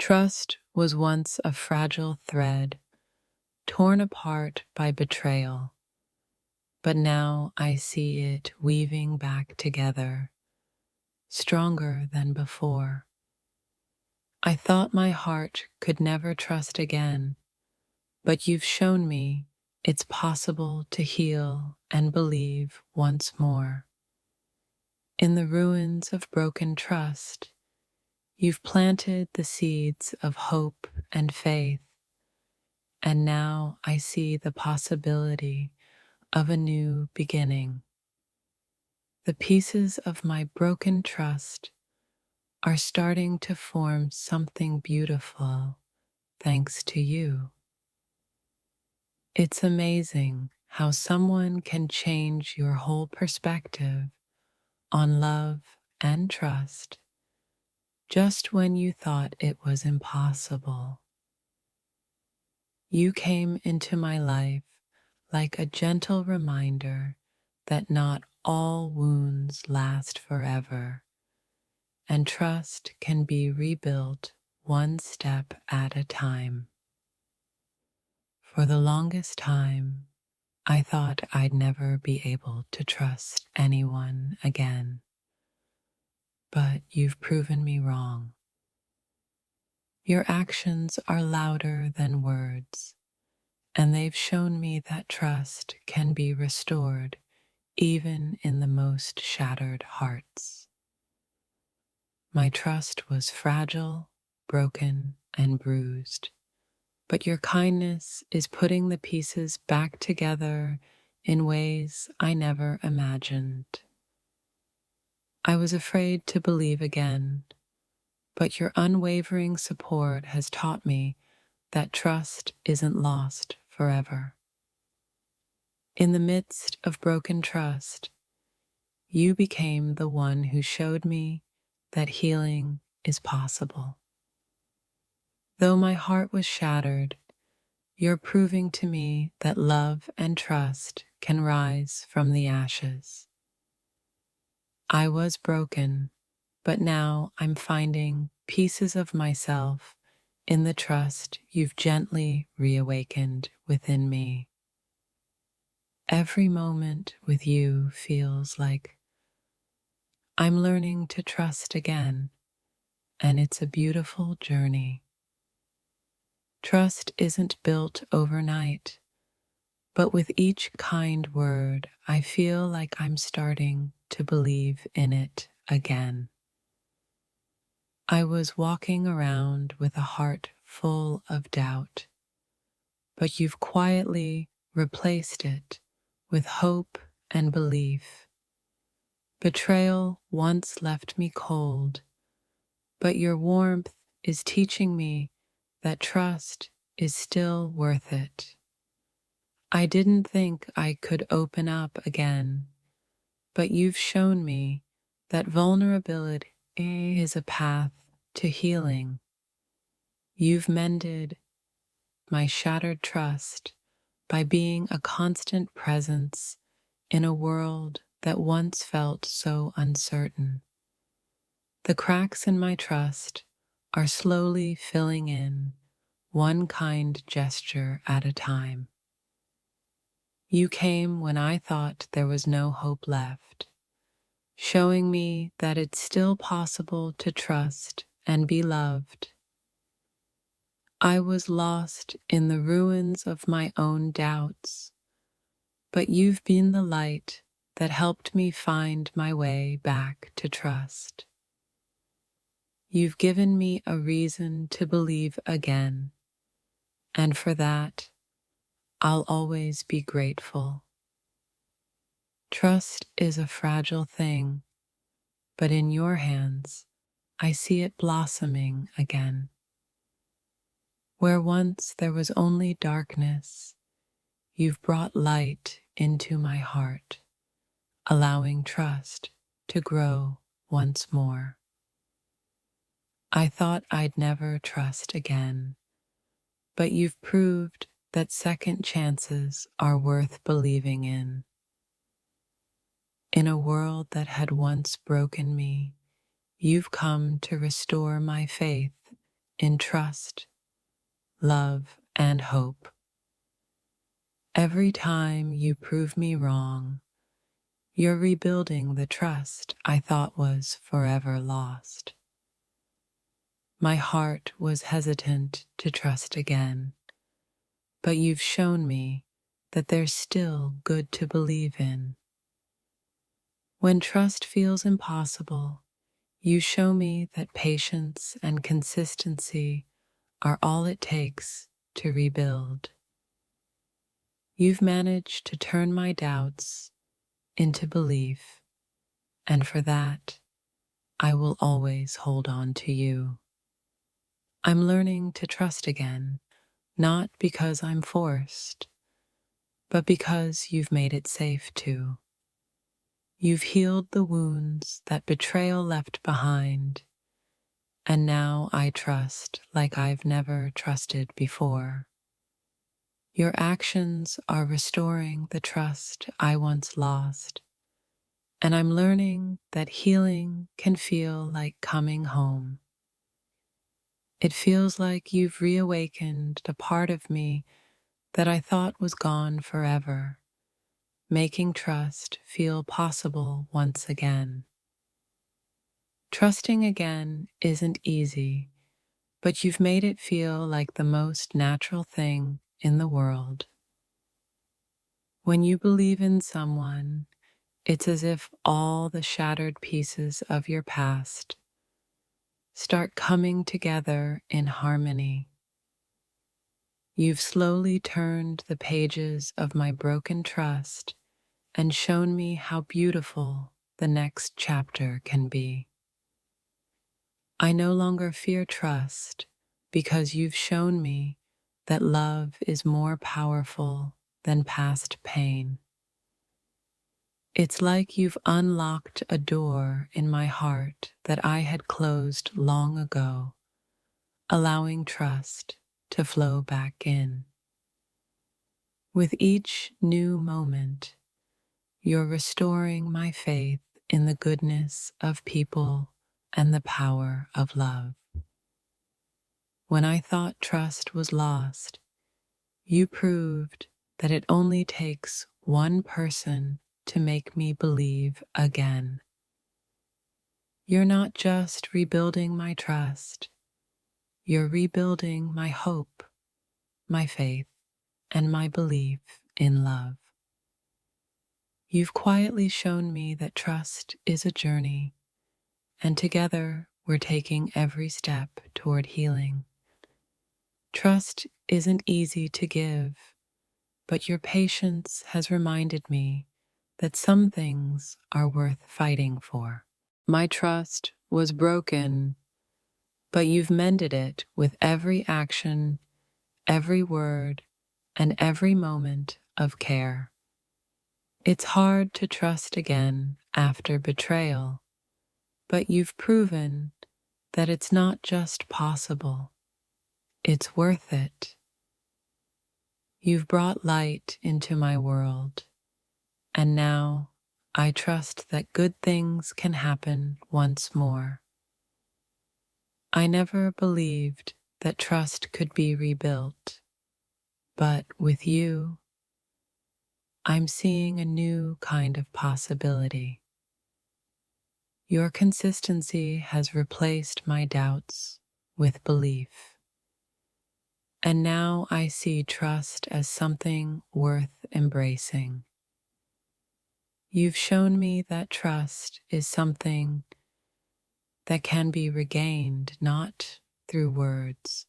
Trust was once a fragile thread, torn apart by betrayal, but now I see it weaving back together, stronger than before. I thought my heart could never trust again, but you've shown me it's possible to heal and believe once more. In the ruins of broken trust, you've planted the seeds of hope and faith, and now I see the possibility of a new beginning. The pieces of my broken trust are starting to form something beautiful thanks to you. It's amazing how someone can change your whole perspective on love and trust just when you thought it was impossible. You came into my life like a gentle reminder that not all wounds last forever, and trust can be rebuilt one step at a time. For the longest time, I thought I'd never be able to trust anyone again, but you've proven me wrong. Your actions are louder than words, and they've shown me that trust can be restored even in the most shattered hearts. My trust was fragile, broken, and bruised, but your kindness is putting the pieces back together in ways I never imagined. I was afraid to believe again, but your unwavering support has taught me that trust isn't lost forever. In the midst of broken trust, you became the one who showed me that healing is possible. Though my heart was shattered, you're proving to me that love and trust can rise from the ashes. I was broken, but now I'm finding pieces of myself in the trust you've gently reawakened within me. Every moment with you feels like I'm learning to trust again, and it's a beautiful journey. Trust isn't built overnight, but with each kind word, I feel like I'm starting to believe in it again. I was walking around with a heart full of doubt, but you've quietly replaced it with hope and belief. Betrayal once left me cold, but your warmth is teaching me that trust is still worth it. I didn't think I could open up again, but you've shown me that vulnerability is a path to healing. You've mended my shattered trust by being a constant presence in a world that once felt so uncertain. The cracks in my trust are slowly filling in, one kind gesture at a time. You came when I thought there was no hope left, showing me that it's still possible to trust and be loved. I was lost in the ruins of my own doubts, but you've been the light that helped me find my way back to trust. You've given me a reason to believe again, and for that, I'll always be grateful. Trust is a fragile thing, but in your hands, I see it blossoming again. Where once there was only darkness, you've brought light into my heart, allowing trust to grow once more. I thought I'd never trust again, but you've proved that second chances are worth believing in. In a world that had once broken me, you've come to restore my faith in trust, love, and hope. Every time you prove me wrong, you're rebuilding the trust I thought was forever lost. My heart was hesitant to trust again, but you've shown me that there's still good to believe in. When trust feels impossible, you show me that patience and consistency are all it takes to rebuild. You've managed to turn my doubts into belief, and for that, I will always hold on to you. I'm learning to trust again, not because I'm forced, but because you've made it safe to. You've healed the wounds that betrayal left behind, and now I trust like I've never trusted before. Your actions are restoring the trust I once lost, and I'm learning that healing can feel like coming home. It feels like you've reawakened a part of me that I thought was gone forever, making trust feel possible once again. Trusting again isn't easy, but you've made it feel like the most natural thing in the world. When you believe in someone, it's as if all the shattered pieces of your past start coming together in harmony. You've slowly turned the pages of my broken trust and shown me how beautiful the next chapter can be. I no longer fear trust because you've shown me that love is more powerful than past pain. It's like you've unlocked a door in my heart that I had closed long ago, allowing trust to flow back in. With each new moment, you're restoring my faith in the goodness of people and the power of love. When I thought trust was lost, you proved that it only takes one person to make me believe again. You're not just rebuilding my trust, you're rebuilding my hope, my faith, and my belief in love. You've quietly shown me that trust is a journey, and together we're taking every step toward healing. Trust isn't easy to give, but your patience has reminded me that some things are worth fighting for. My trust was broken, but you've mended it with every action, every word, and every moment of care. It's hard to trust again after betrayal, but you've proven that it's not just possible, it's worth it. You've brought light into my world, and now I trust that good things can happen once more. I never believed that trust could be rebuilt, but with you, I'm seeing a new kind of possibility. Your consistency has replaced my doubts with belief, and now I see trust as something worth embracing. You've shown me that trust is something that can be regained not through words,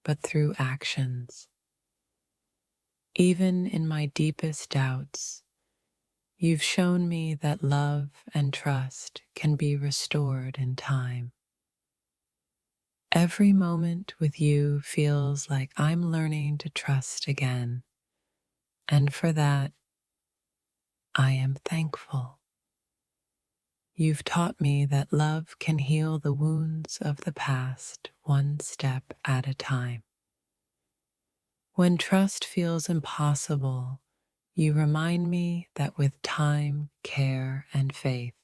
but through actions. Even in my deepest doubts, you've shown me that love and trust can be restored in time. Every moment with you feels like I'm learning to trust again, and for that, I am thankful. You've taught me that love can heal the wounds of the past one step at a time. When trust feels impossible, you remind me that with time, care, and faith,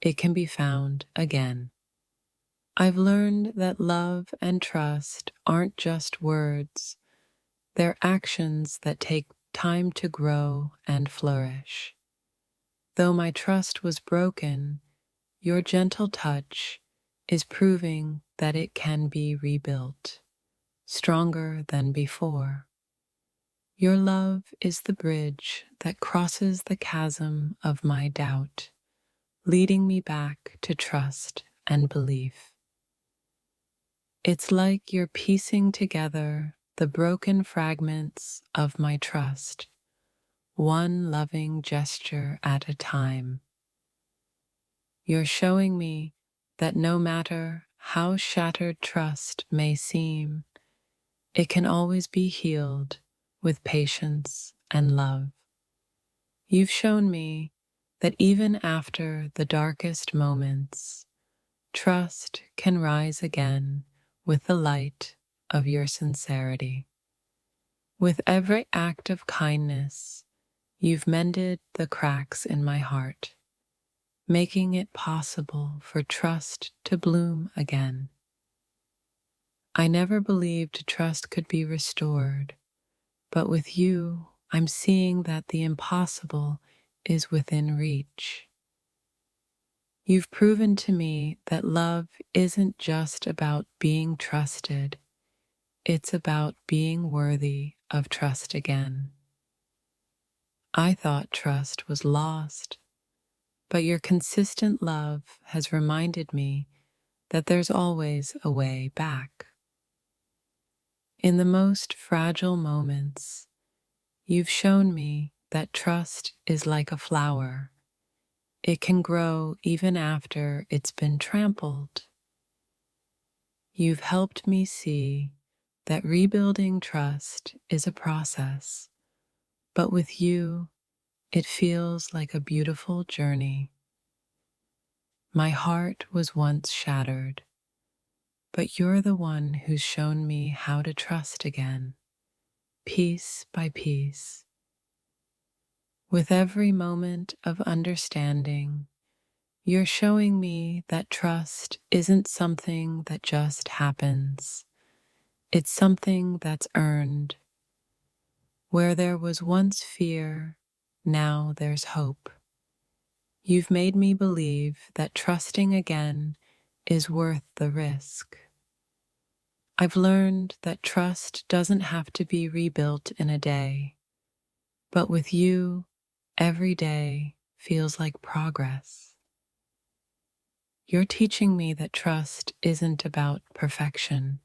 it can be found again. I've learned that love and trust aren't just words, they're actions that take time to grow and flourish. Though my trust was broken, your gentle touch is proving that it can be rebuilt, stronger than before. Your love is the bridge that crosses the chasm of my doubt, leading me back to trust and belief. It's like you're piecing together the broken fragments of my trust, one loving gesture at a time. You're showing me that no matter how shattered trust may seem, it can always be healed with patience and love. You've shown me that even after the darkest moments, trust can rise again with the light of your sincerity. With every act of kindness, you've mended the cracks in my heart, making it possible for trust to bloom again. I never believed trust could be restored, but with you, I'm seeing that the impossible is within reach. You've proven to me that love isn't just about being trusted, it's about being worthy of trust again. I thought trust was lost, but your consistent love has reminded me that there's always a way back. In the most fragile moments, you've shown me that trust is like a flower. It can grow even after it's been trampled. You've helped me see that rebuilding trust is a process, but with you, it feels like a beautiful journey. My heart was once shattered, but you're the one who's shown me how to trust again, piece by piece. With every moment of understanding, you're showing me that trust isn't something that just happens. It's something that's earned. Where there was once fear, now there's hope. You've made me believe that trusting again is worth the risk. I've learned that trust doesn't have to be rebuilt in a day, but with you, every day feels like progress. You're teaching me that trust isn't about perfection.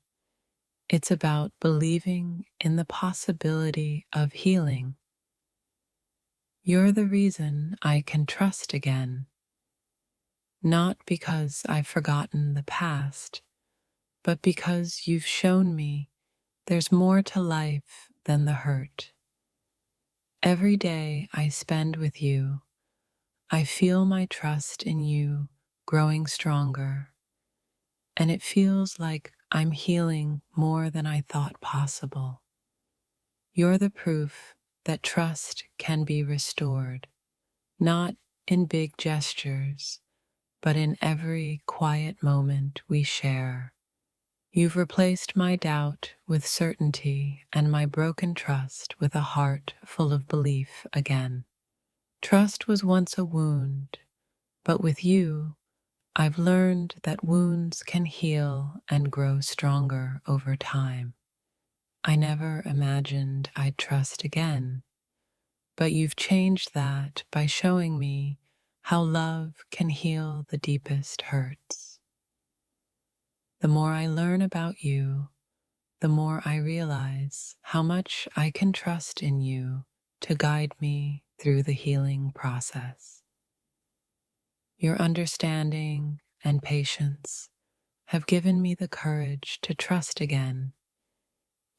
It's about believing in the possibility of healing. You're the reason I can trust again, not because I've forgotten the past, but because you've shown me there's more to life than the hurt. Every day I spend with you, I feel my trust in you growing stronger, and it feels like I'm healing more than I thought possible. You're the proof that trust can be restored, not in big gestures, but in every quiet moment we share. You've replaced my doubt with certainty and my broken trust with a heart full of belief again. Trust was once a wound, but with you, I've learned that wounds can heal and grow stronger over time. I never imagined I'd trust again, but you've changed that by showing me how love can heal the deepest hurts. The more I learn about you, the more I realize how much I can trust in you to guide me through the healing process. Your understanding and patience have given me the courage to trust again,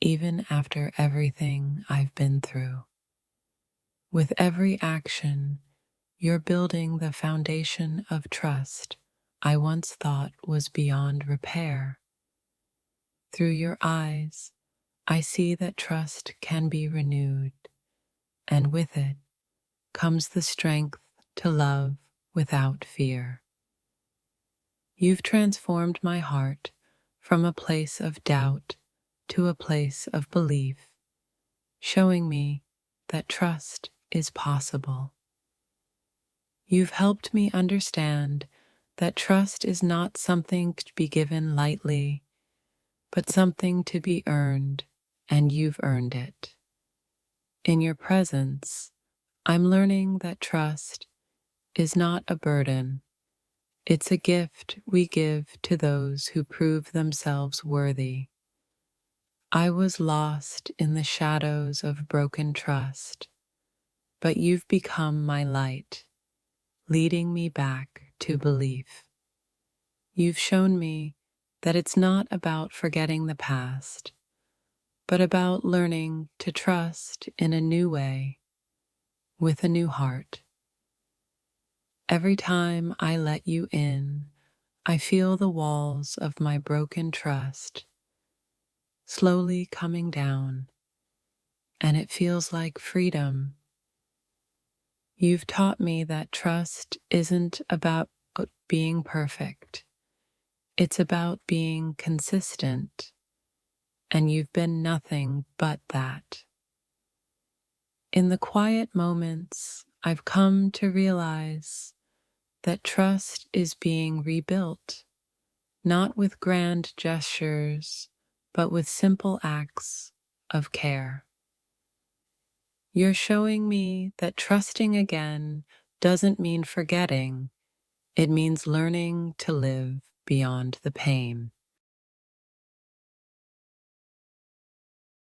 even after everything I've been through. With every action, you're building the foundation of trust I once thought was beyond repair. Through your eyes, I see that trust can be renewed, and with it comes the strength to love without fear. You've transformed my heart from a place of doubt to a place of belief, showing me that trust is possible. You've helped me understand that trust is not something to be given lightly, but something to be earned, and you've earned it. In your presence, I'm learning that trust is not a burden. It's a gift we give to those who prove themselves worthy. I was lost in the shadows of broken trust, but you've become my light, leading me back to belief. You've shown me that it's not about forgetting the past, but about learning to trust in a new way, with a new heart. Every time I let you in, I feel the walls of my broken trust slowly coming down, and it feels like freedom. You've taught me that trust isn't about being perfect. It's about being consistent, and you've been nothing but that. In the quiet moments, I've come to realize that trust is being rebuilt, not with grand gestures, but with simple acts of care. You're showing me that trusting again doesn't mean forgetting, it means learning to live beyond the pain.